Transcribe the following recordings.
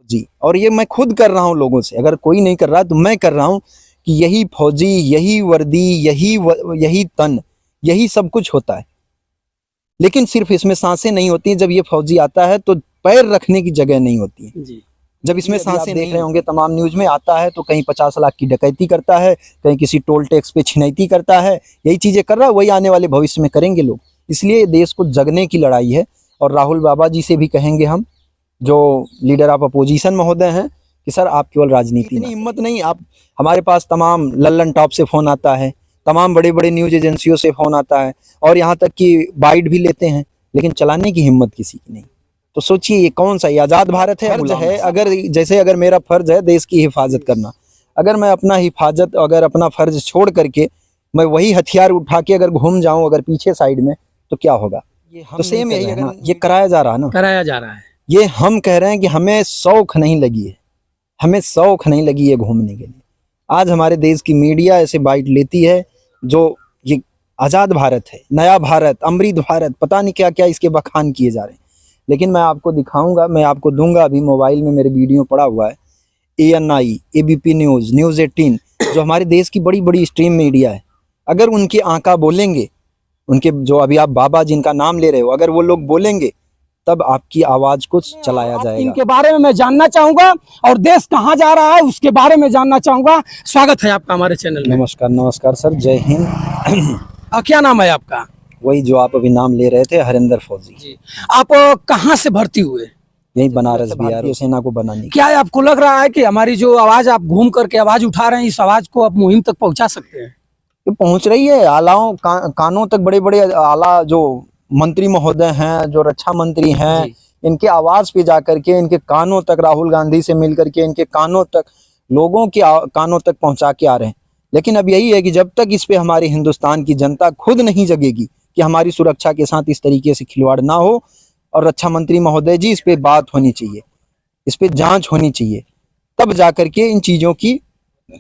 जी, और ये मैं खुद कर रहा हूँ लोगों से, अगर कोई नहीं कर रहा तो मैं कर रहा हूँ कि यही फौजी, यही वर्दी, यही तन, यही सब कुछ होता है। लेकिन सिर्फ इसमें सांसें नहीं होती हैं। जब ये फौजी आता है तो पैर रखने की जगह नहीं होती है जी। जब इसमें सांसें देख रहे होंगे तमाम न्यूज में आता है तो कहीं 50 लाख की डकैती करता है, कहीं किसी टोल टैक्स पे छिनैती करता है, यही चीजें कर रहा है, वही आने वाले भविष्य में करेंगे लोग। इसलिए देश को जगने की लड़ाई है। और राहुल बाबा जी से भी कहेंगे हम, जो लीडर ऑफ अपोजिशन महोदय हैं, कि सर आप केवल राजनीति, इतनी हिम्मत नहीं। आप, हमारे पास तमाम लल्लन टॉप से फोन आता है, तमाम बड़े बड़े न्यूज एजेंसियों से फोन आता है, और यहाँ तक कि बाइट भी लेते हैं, लेकिन चलाने की हिम्मत किसी की नहीं। तो सोचिए ये कौन सा, ये आजाद भारत है? फर्ज है, अगर जैसे अगर मेरा फर्ज है देश की हिफाजत करना, अगर मैं अपना फर्ज छोड़ करके मैं वही हथियार उठा के अगर घूम जाऊं अगर पीछे साइड में, तो क्या होगा? तो सेम यही, अगर ये कराया जा रहा है ना, कराया जा रहा है। ये हम कह रहे हैं कि हमें शौक नहीं लगी है, हमें शौक नहीं लगी है घूमने के लिए। आज हमारे देश की मीडिया ऐसे बाइट लेती है, जो ये आजाद भारत है, नया भारत, अमृत भारत, पता नहीं क्या क्या इसके बखान किए जा रहे हैं। लेकिन मैं आपको दिखाऊंगा, मैं आपको दूंगा, अभी मोबाइल में मेरे वीडियो पड़ा हुआ है, ANI, ABP न्यूज़, न्यूज़ 18, जो हमारे देश की बड़ी बड़ी स्ट्रीम मीडिया है, अगर उनके आंका बोलेंगे, उनके जो अभी आप बाबा जिनका नाम ले रहे हो, अगर वो लोग बोलेंगे तब आपकी आवाज को चलाया जाएगा। इनके बारे में मैं जानना चाहूंगा और देश कहाँ जा रहा है उसके बारे में जानना चाहूंगा। स्वागत है आपका हमारे चैनल में। नमस्कार, नमस्कार सर, जय हिंद। क्या नाम है आपका? वही जो आप अभी नाम ले रहे थे, हरिंदर फौजी जी। आप कहाँ से भर्ती हुए? यही बनारस बिहार सेना को बनाने। क्या आपको लग रहा है कि हमारी जो आवाज आप घूम करके आवाज उठा रहे हैं, इस आवाज को आप मुहिम तक पहुंचा सकते हैं? ये पहुंच रही है आलाओं कानों तक। बड़े बड़े आला जो मंत्री महोदय हैं, जो रक्षा मंत्री हैं, इनके आवाज पे जाकर के, इनके कानों तक, राहुल गांधी से मिल करके इनके कानों तक, लोगों के कानों तक पहुंचा के आ रहे हैं। लेकिन अब यही है कि जब तक इस पे हमारी हिंदुस्तान की जनता खुद नहीं जगेगी कि हमारी सुरक्षा के साथ इस तरीके से खिलवाड़ ना हो, और रक्षा मंत्री महोदय जी, इस पे बात होनी चाहिए, इस पे जांच होनी चाहिए, तब जाकर के इन चीजों की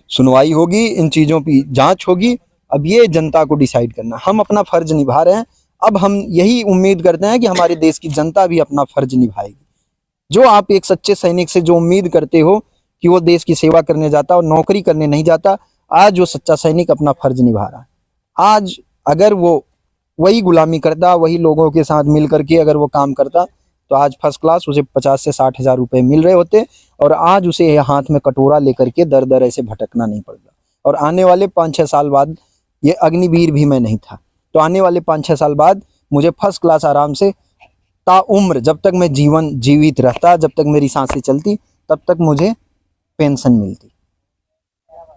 सुनवाई होगी, इन चीजों की जांच होगी। अब ये जनता को डिसाइड करना। हम अपना फर्ज निभा रहे हैं, अब हम यही उम्मीद करते हैं कि हमारे देश की जनता भी अपना फर्ज निभाएगी। जो आप एक सच्चे सैनिक से जो उम्मीद करते हो कि वो देश की सेवा करने जाता और नौकरी करने नहीं जाता, आज वो सच्चा सैनिक अपना फर्ज निभा रहा है। आज अगर वो वही गुलामी करता, वही लोगों के साथ मिल करके अगर वो काम करता, तो आज फर्स्ट क्लास उसे 50 से 60 हजार रुपए मिल रहे होते, और आज उसे हाथ में कटोरा लेकर के दर दर ऐसे भटकना नहीं पड़ता। और आने वाले 5-6 साल बाद, ये अग्निवीर भी मैं नहीं था, तो आने वाले 5-6 साल बाद मुझे फर्स्ट क्लास आराम से ताउम्र, जब तक मैं जीवित रहता, जब तक मेरी सांसें चलती, तब तक मुझे पेंशन मिलती,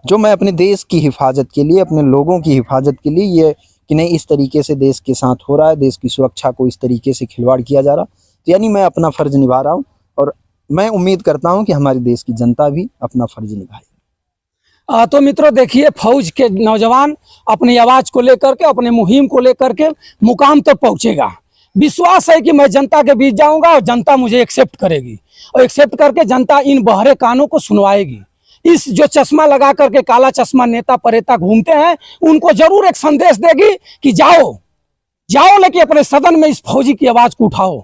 जो मैं अपने देश की हिफाजत के लिए, अपने लोगों की हिफाजत के लिए, ये कि नहीं इस तरीके से देश के साथ हो रहा है, देश की सुरक्षा को इस तरीके से खिलवाड़ किया जा रहा, तो यानी मैं अपना फर्ज निभा रहा हूँ। और मैं उम्मीद करता हूँ कि हमारे देश की जनता भी अपना फर्ज निभाए। तो मित्रों देखिए, फौज के नौजवान अपनी आवाज को लेकर के, अपने मुहिम को लेकर के मुकाम तक पहुंचेगा। विश्वास है कि मैं जनता के बीच जाऊंगा और जनता मुझे एक्सेप्ट करेगी, और एक्सेप्ट करके जनता इन बहरे कानों को सुनवाएगी। इस जो चश्मा लगा करके, काला चश्मा नेता परेता घूमते हैं, उनको जरूर एक संदेश देगी कि जाओ जाओ, लेकिन अपने सदन में इस फौजी की आवाज को उठाओ।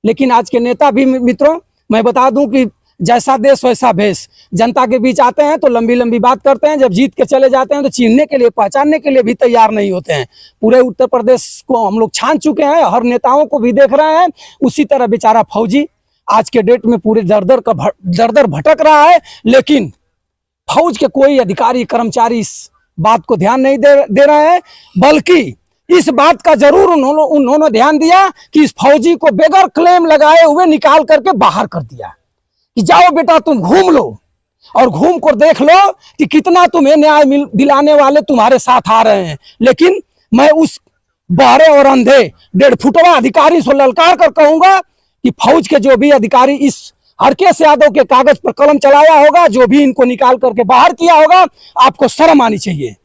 लेकिन आज के नेता भी मित्रों, मैं बता दूं कि जैसा देश वैसा भेष। जनता के बीच आते हैं तो लंबी लंबी बात करते हैं, जब जीत के चले जाते हैं तो चिन्हने के लिए, पहचानने के लिए भी तैयार नहीं होते हैं। पूरे उत्तर प्रदेश को हम लोग छान चुके हैं, हर नेताओं को भी देख रहे हैं। उसी तरह बेचारा फौजी आज के डेट में पूरे दर दर भटक रहा है। लेकिन फौज के कोई अधिकारी कर्मचारी इस बात को ध्यान नहीं दे रहे हैं, बल्कि इस बात का जरूर उन्होंने ध्यान दिया कि इस फौजी को बगैर क्लेम लगाए हुए निकाल करके बाहर कर दिया कि जाओ बेटा तुम घूम लो, और घूम कर देख लो कि कितना तुम्हें न्याय दिलाने वाले तुम्हारे साथ आ रहे हैं। लेकिन मैं उस बहरे और अंधे 1.5 फुटवा अधिकारी से ललकार कर कहूंगा कि फौज के जो भी अधिकारी इस हरकेश यादव के कागज पर कलम चलाया होगा, जो भी इनको निकाल करके बाहर किया होगा, आपको शर्म आनी चाहिए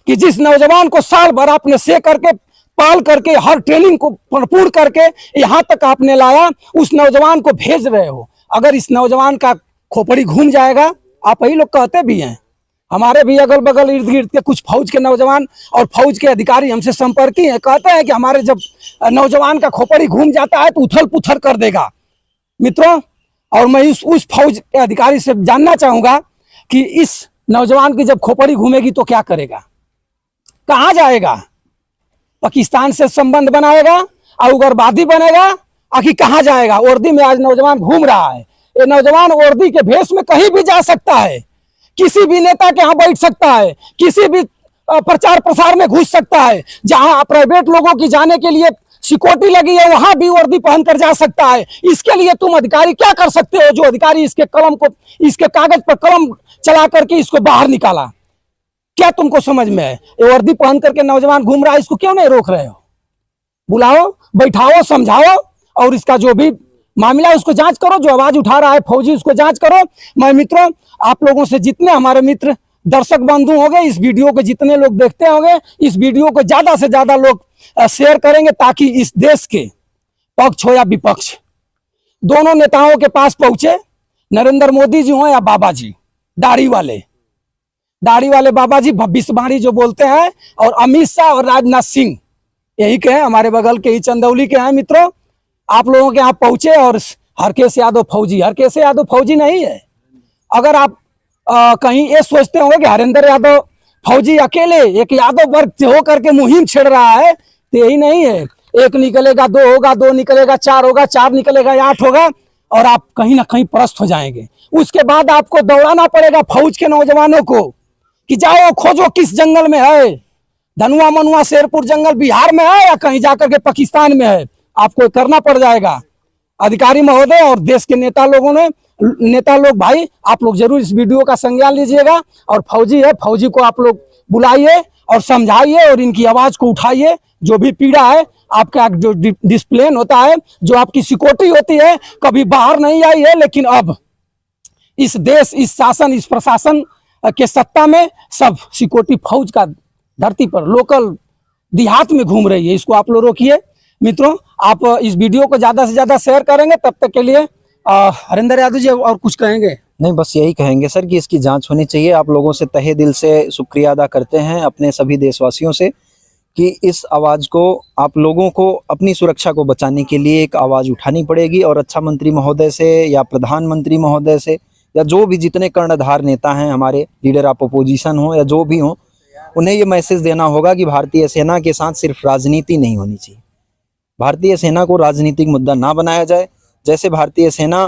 कि जिस नौजवान को साल भर आपने से करके, पाल करके, हर ट्रेनिंग को भरपूर करके यहाँ तक आपने लाया, उस नौजवान को भेज रहे हो। अगर इस नौजवान का खोपड़ी घूम जाएगा, आप ही लोग कहते भी हैं, हमारे भी अगल बगल इर्द गिर्द के कुछ फौज के नौजवान और फौज के अधिकारी हमसे संपर्क हैं, कहते हैं कि हमारे जब नौजवान का खोपड़ी घूम जाता है तो उथल पुथल कर देगा। मित्रों, और मैं उस फौज के अधिकारी से जानना चाहूंगा कि इस नौजवान की जब खोपड़ी घूमेगी तो क्या करेगा, कहाँ जाएगा, पाकिस्तान से संबंध बनाएगा और उग्रवादी बनेगा, आखिर कहाँ जाएगा। वर्दी में आज नौजवान घूम रहा है, ये नौजवान वर्दी के भेष में कहीं भी जा सकता है, किसी भी नेता के यहाँ बैठ सकता है, किसी भी प्रचार प्रसार में घुस सकता है, जहां प्राइवेट लोगों की जाने के लिए सिक्योरिटी लगी है वहां भी वर्दी पहन कर जा सकता है। इसके लिए तुम अधिकारी क्या कर सकते हो, जो अधिकारी इसके कलम को, इसके कागज पर कलम चला करके इसको बाहर निकाला, क्या तुमको समझ में है? ये वर्दी पहन करके नौजवान घूम रहा है, इसको क्यों नहीं रोक रहे हो? बुलाओ, बैठाओ, समझाओ और इसका जो भी मामला है उसको जांच करो। जो आवाज उठा रहा है फौजी, उसको जांच करो। मैं मित्रों, आप लोगों से जितने हमारे मित्र दर्शक बंधु होंगे, इस वीडियो को जितने लोग देखते होंगे, इस वीडियो को ज्यादा से ज्यादा लोग शेयर करेंगे ताकि इस देश के पक्ष हो या विपक्ष दोनों नेताओं के पास पहुंचे, नरेंद्र मोदी जी हो या बाबा जी, दाढ़ी वाले बाबा जी भविष्यवाणी जो बोलते हैं, और अमित शाह और राजनाथ सिंह यही के हैं, हमारे बगल के ही चंदौली के हैं मित्रों। आप लोगों के यहाँ पहुंचे और हरकेश यादव फौजी नहीं है। अगर आप कहीं ये सोचते होंगे कि हरेंद्र यादव फौजी अकेले एक यादव वर्ग से होकर के मुहिम छेड़ रहा है, तो यही नहीं है। एक निकलेगा, दो होगा, दो निकलेगा, चार होगा, चार निकलेगा, 8 होगा और आप कहीं ना कहीं परास्त हो जाएंगे। उसके बाद आपको दौड़ाना पड़ेगा फौज के नौजवानों को कि जाओ खोजो किस जंगल में है, धनुआ मनुआ शेरपुर जंगल बिहार में है या कहीं जाकर के पाकिस्तान में है, आपको करना पड़ जाएगा। अधिकारी महोदय और देश के नेता लोग भाई, आप लोग जरूर इस वीडियो का संज्ञान लीजिएगा और फौजी है, फौजी को आप लोग बुलाइए और समझाइए और इनकी आवाज को उठाइए। जो भी पीड़ा है, आपका जो डिसिप्लिन होता है, जो आपकी सिक्योरिटी होती है, कभी बाहर नहीं आई है, लेकिन अब इस देश, इस शासन, इस प्रशासन के सत्ता में सब सिक्योरिटी फौज का धरती पर लोकल देहात में घूम रही है। इसको आप लोग रोकिए। मित्रों, आप इस वीडियो को ज्यादा से ज्यादा शेयर करेंगे, तब तक के लिए हरेंद्र यादव जी और कुछ कहेंगे? नहीं, बस यही कहेंगे सर कि इसकी जांच होनी चाहिए। आप लोगों से तहे दिल से शुक्रिया अदा करते हैं, अपने सभी देशवासियों से, कि इस आवाज़ को, आप लोगों को अपनी सुरक्षा को बचाने के लिए एक आवाज़ उठानी पड़ेगी। और रक्षा मंत्री महोदय से या प्रधानमंत्री महोदय से या जो भी जितने कर्णधार नेता हैं, हमारे लीडर ऑफ अपोजिशन हो या जो भी हो, उन्हें ये मैसेज देना होगा कि भारतीय सेना के साथ सिर्फ राजनीति नहीं होनी चाहिए। भारतीय सेना को राजनीतिक मुद्दा ना बनाया जाए। जैसे भारतीय सेना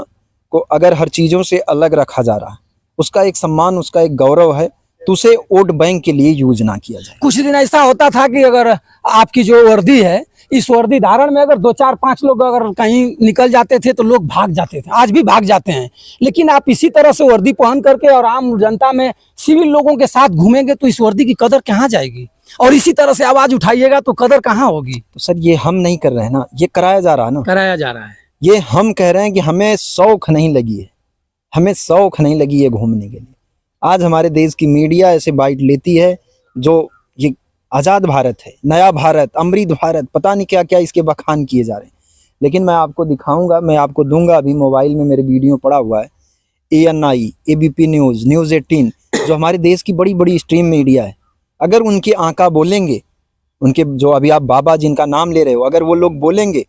को अगर हर चीज़ों से अलग रखा जा रहा है, उसका एक सम्मान, उसका एक गौरव है, तो उसे वोट बैंक के लिए यूज ना किया जाए। कुछ दिन ऐसा होता था कि अगर आपकी जो वर्दी है, इस वर्दी धारण में अगर 2 4 5 लोग अगर कहीं निकल जाते थे तो लोग भाग जाते थे, आज भी भाग जाते हैं। लेकिन आप इसी तरह से वर्दी पहन करके और आम जनता में सिविल लोगों के साथ घूमेंगे तो इस वर्दी की कदर कहाँ जाएगी? और इसी तरह से आवाज उठाइएगा तो कदर कहाँ होगी? तो सर, ये हम नहीं कर रहे हैं ना, ये कराया जा रहा है ना, कराया जा रहा है। ये हम कह रहे हैं कि हमें शौक नहीं लगी है, हमें शौक नहीं लगी है घूमने के लिए। आज हमारे देश की मीडिया ऐसे बाइट लेती है, जो ये आज़ाद भारत है, नया भारत, अमृत भारत, पता नहीं क्या क्या इसके बखान किए जा रहे हैं। लेकिन मैं आपको दिखाऊंगा, मैं आपको दूंगा, अभी मोबाइल में मेरे वीडियो पड़ा हुआ है, ANI, ABP न्यूज़, News 18, जो हमारे देश की बड़ी बड़ी स्ट्रीम मीडिया है। अगर उनके आका बोलेंगे, उनके जो अभी आप बाबा जिनका नाम ले रहे हो, अगर वो लोग बोलेंगे,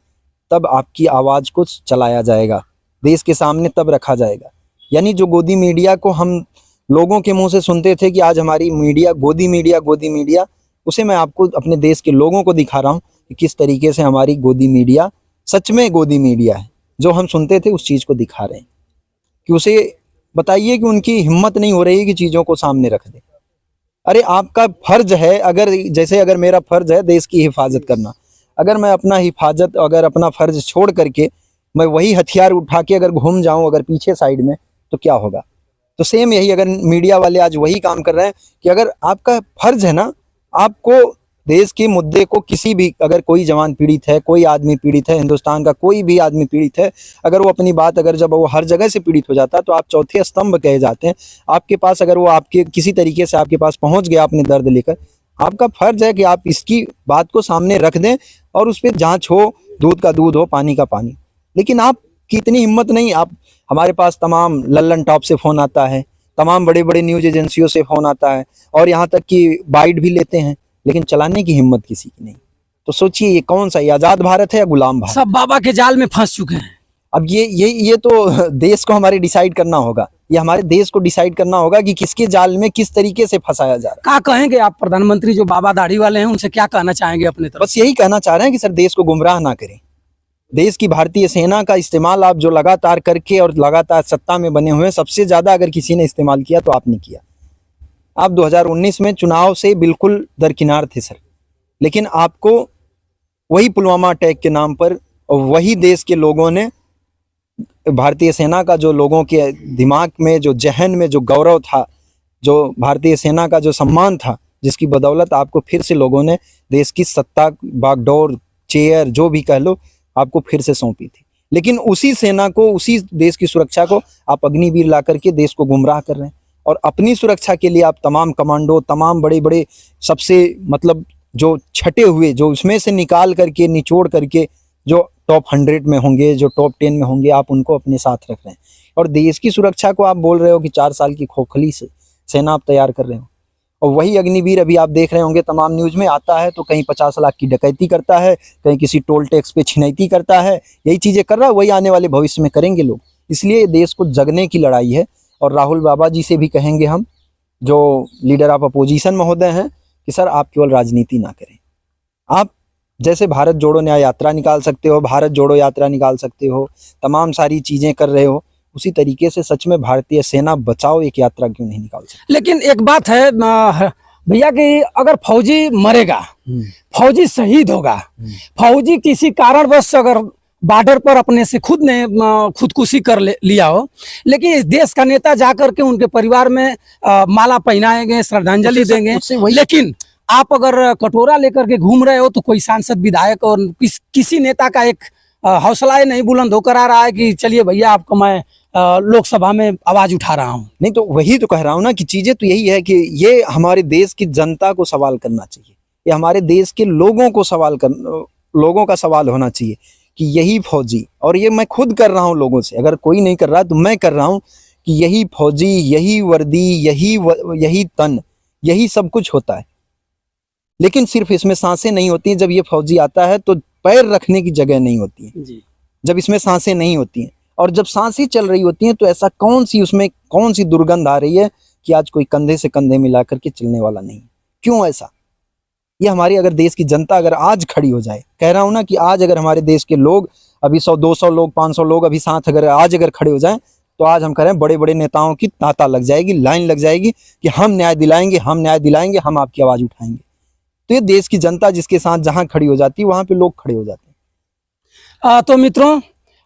तब आपकी आवाज़ को चलाया जाएगा, देश के सामने तब रखा जाएगा। यानी जो गोदी मीडिया को हम लोगों के मुंह से सुनते थे कि आज हमारी मीडिया गोदी मीडिया, उसे मैं आपको अपने देश के लोगों को दिखा रहा हूँ कि किस तरीके से हमारी गोदी मीडिया सच में गोदी मीडिया है। जो हम सुनते थे उस चीज़ को दिखा रहे हैं कि उसे बताइए कि उनकी हिम्मत नहीं हो रही कि चीज़ों को सामने रख दे। अरे आपका फर्ज है, अगर मेरा फर्ज है देश की हिफाजत करना, अगर मैं अपना फर्ज छोड़ करके मैं वही हथियार उठा के अगर घूम जाऊं अगर पीछे साइड में, तो क्या होगा? तो सेम यही, अगर मीडिया वाले आज वही काम कर रहे हैं कि अगर आपका फर्ज है ना, आपको देश के मुद्दे को, किसी भी, अगर कोई जवान पीड़ित है, कोई आदमी पीड़ित है, हिंदुस्तान का कोई भी आदमी पीड़ित है, अगर वो अपनी बात, जब वो हर जगह से पीड़ित हो जाता है तो आप चौथे स्तंभ कहे जाते हैं आपके पास। अगर वो आपके किसी तरीके से आपके पास पहुंच गया अपने दर्द लेकर, आपका फर्ज है कि आप इसकी बात को सामने रख दें और उस पर जांच हो, दूध का दूध हो, पानी का पानी। लेकिन आपकी इतनी हिम्मत नहीं। आप, हमारे पास तमाम लल्लन टॉप से फ़ोन आता है, तमाम बड़े बड़े न्यूज़ एजेंसियों से फ़ोन आता है और यहाँ तक कि बाइट भी लेते हैं, लेकिन चलाने की हिम्मत किसी की नहीं। तो सोचिए, ये कौन सा, ये आज़ाद भारत है या गुलाम भारत? सब बाबा के जाल में फंस चुके हैं। अब ये तो देश को हमारे डिसाइड करना होगा, ये हमारे देश को डिसाइड करना होगा कि किसके जाल में किस तरीके से फंसाया जा रहा है। क्या कहेंगे आप प्रधानमंत्री जो बाबा दाढ़ी वाले हैं, उनसे क्या कहना चाहेंगे अपने तरफ? बस यही कहना चाह रहे हैं कि सर देश को गुमराह ना करें। देश की भारतीय सेना का इस्तेमाल आप जो लगातार करके और लगातार सत्ता में बने हुए हैं, सबसे ज्यादा अगर किसी ने इस्तेमाल किया तो आपने किया। आप 2019 में चुनाव से बिल्कुल दरकिनार थे सर, लेकिन आपको वही पुलवामा अटैक के नाम पर और वही देश के लोगों ने, भारतीय सेना का जो लोगों के दिमाग में, जो जहन में जो गौरव था, जो भारतीय सेना का जो सम्मान था, जिसकी बदौलत आपको फिर से लोगों ने देश की सत्ता, बागडोर, चेयर जो भी कह लो, आपको फिर से सौंपी थी। लेकिन उसी सेना को, उसी देश की सुरक्षा को आप अग्निवीर ला करके देश को गुमराह कर रहे हैं। और अपनी सुरक्षा के लिए आप तमाम कमांडो, तमाम बड़े बड़े सबसे मतलब जो छटे हुए, जो उसमें से निकाल करके, निचोड़ करके जो टॉप 100 में होंगे, जो टॉप 10 में होंगे, आप उनको अपने साथ रख रहे हैं। और देश की सुरक्षा को आप बोल रहे हो कि 4 साल की खोखली से सेना आप तैयार कर रहे हो। और वही अग्निवीर अभी आप देख रहे होंगे तमाम न्यूज़ में आता है, तो कहीं 50 लाख की डकैती करता है, कहीं किसी टोल टैक्स पे छिनैती करता है, यही चीज़ें कर रहा है। वही आने वाले भविष्य में करेंगे लोग। इसलिए देश को जगने की लड़ाई है। और राहुल बाबा जी से भी कहेंगे हम, जो लीडर ऑफ अपोजिशन महोदय हैं, कि सर आप केवल राजनीति ना करें। आप जैसे भारत जोड़ो न्याय यात्रा निकाल सकते हो, भारत जोड़ो यात्रा निकाल सकते हो, तमाम सारी चीज़ें कर रहे हो, उसी तरीके से सच में भारतीय सेना बचाओ एक यात्रा क्यों नहीं निकाल सकते? लेकिन एक बात है भैया कि अगर फौजी मरेगा, फौजी शहीद होगा, फौजी किसी कारणवश अगर बॉर्डर पर अपने से खुद ने खुदकुशी कर लिया हो, लेकिन इस देश का नेता जाकर के उनके परिवार में माला पहनाएंगे, श्रद्धांजलि देंगे। लेकिन आप अगर कटोरा लेकर के घूम रहे हो तो कोई सांसद, विधायक और किसी नेता का एक हौसला नहीं बुलंद होकर आ रहा है कि चलिए भैया आपको मैं लोकसभा में आवाज उठा रहा हूँ। नहीं तो वही तो कह रहा हूँ ना कि चीजें तो यही है कि ये हमारे देश की जनता को सवाल करना चाहिए, ये हमारे देश के लोगों को लोगों का सवाल होना चाहिए कि यही फौजी, और ये मैं खुद कर रहा हूँ लोगों से, अगर कोई नहीं कर रहा तो मैं कर रहा हूँ कि यही फौजी, यही वर्दी, यही तन, यही सब कुछ होता है। लेकिन सिर्फ इसमें सांसें नहीं होती हैं। जब ये फौजी आता है तो पैर रखने की जगह नहीं होती है जी। जब इसमें सांसें नहीं होती हैं, और जब सांसें चल रही होती हैं तो ऐसा उसमें कौन सी दुर्गंध आ रही है कि आज कोई कंधे से कंधे मिला करके चलने वाला नहीं। क्यों ऐसा? ये हमारी अगर देश की जनता अगर आज खड़ी हो जाए, कह रहा हूं ना कि आज अगर हमारे देश के लोग अभी 100, 200 लोग, 500 लोग अभी साथ अगर खड़े हो जाएं, तो आज हम कह रहे हैं बड़े बड़े नेताओं की तांता लग जाएगी, लाइन लग जाएगी कि हम न्याय दिलाएंगे, हम न्याय दिलाएंगे, हम आपकी आवाज उठाएंगे। तो ये देश की जनता जिसके साथ जहां खड़ी हो जाती है वहां पे लोग खड़े हो जाते हैं। तो मित्रों,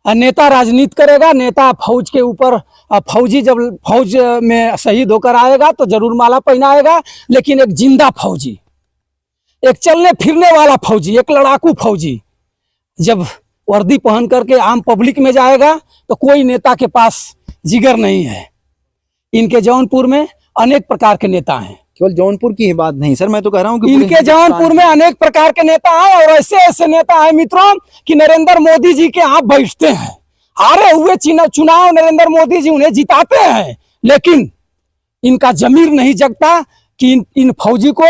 नेता राजनीति करेगा, नेता फौज के ऊपर, फौजी जब फौज में शहीद होकर आएगा तो जरूर माला पहनाएगा, लेकिन एक जिंदा फौजी, एक चलने फिरने वाला फौजी, एक लड़ाकू फौजी जब वर्दी पहन करके आम पब्लिक में जाएगा तो कोई नेता के पास जिगर नहीं है। इनके जौनपुर में अनेक प्रकार के नेता हैं। केवल जौनपुर की ही बात नहीं सर, मैं तो कह रहा हूँ कि इनके जौनपुर में अनेक प्रकार के नेता हैं, और ऐसे ऐसे नेता हैं मित्रों कि नरेंद्र मोदी जी के यहाँ बैठते हैं। हारे हुए चुनाव नरेंद्र मोदी जी उन्हें जिताते हैं, लेकिन इनका जमीर नहीं जगता कि इन फौजी को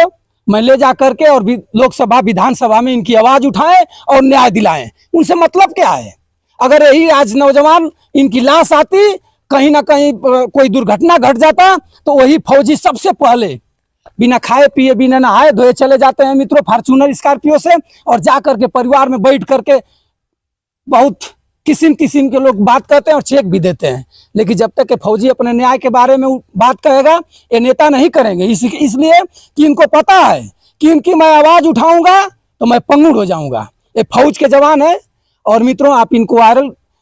मैं ले जा करके और लोकसभा, विधानसभा में इनकी आवाज उठाएं और न्याय दिलाएं। उनसे मतलब क्या है? अगर यही आज नौजवान इनकी लाश आती, कहीं ना कहीं कोई दुर्घटना घट जाता, तो वही फौजी सबसे पहले बिना खाए पिए, बिना नहाए धोए चले जाते हैं मित्रों फॉर्च्यूनर स्कॉर्पियो से, और जा करके परिवार में बैठ करके बहुत किस्म किस्म के लोग बात करते हैं और चेक भी देते हैं। लेकिन जब तक के फौजी अपने न्याय के बारे में बात कहेगा, ये नेता नहीं करेंगे। इसलिए कि इनको पता है कि इनकी मैं आवाज उठाऊंगा तो मैं पंगुड़ हो जाऊंगा। ये फौज के जवान है, और मित्रों आप इनको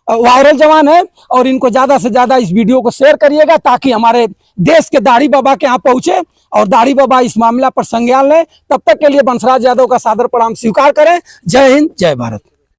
वायरल जवान है, और इनको ज्यादा से ज्यादा इस वीडियो को शेयर करिएगा ताकि हमारे देश के दाढ़ी बाबा के यहाँ पहुंचे और दाढ़ी बाबा इस मामला पर संज्ञान लें। तब तक के लिए बंसराज यादव का सादर प्रणाम स्वीकार करें। जय हिंद, जय भारत।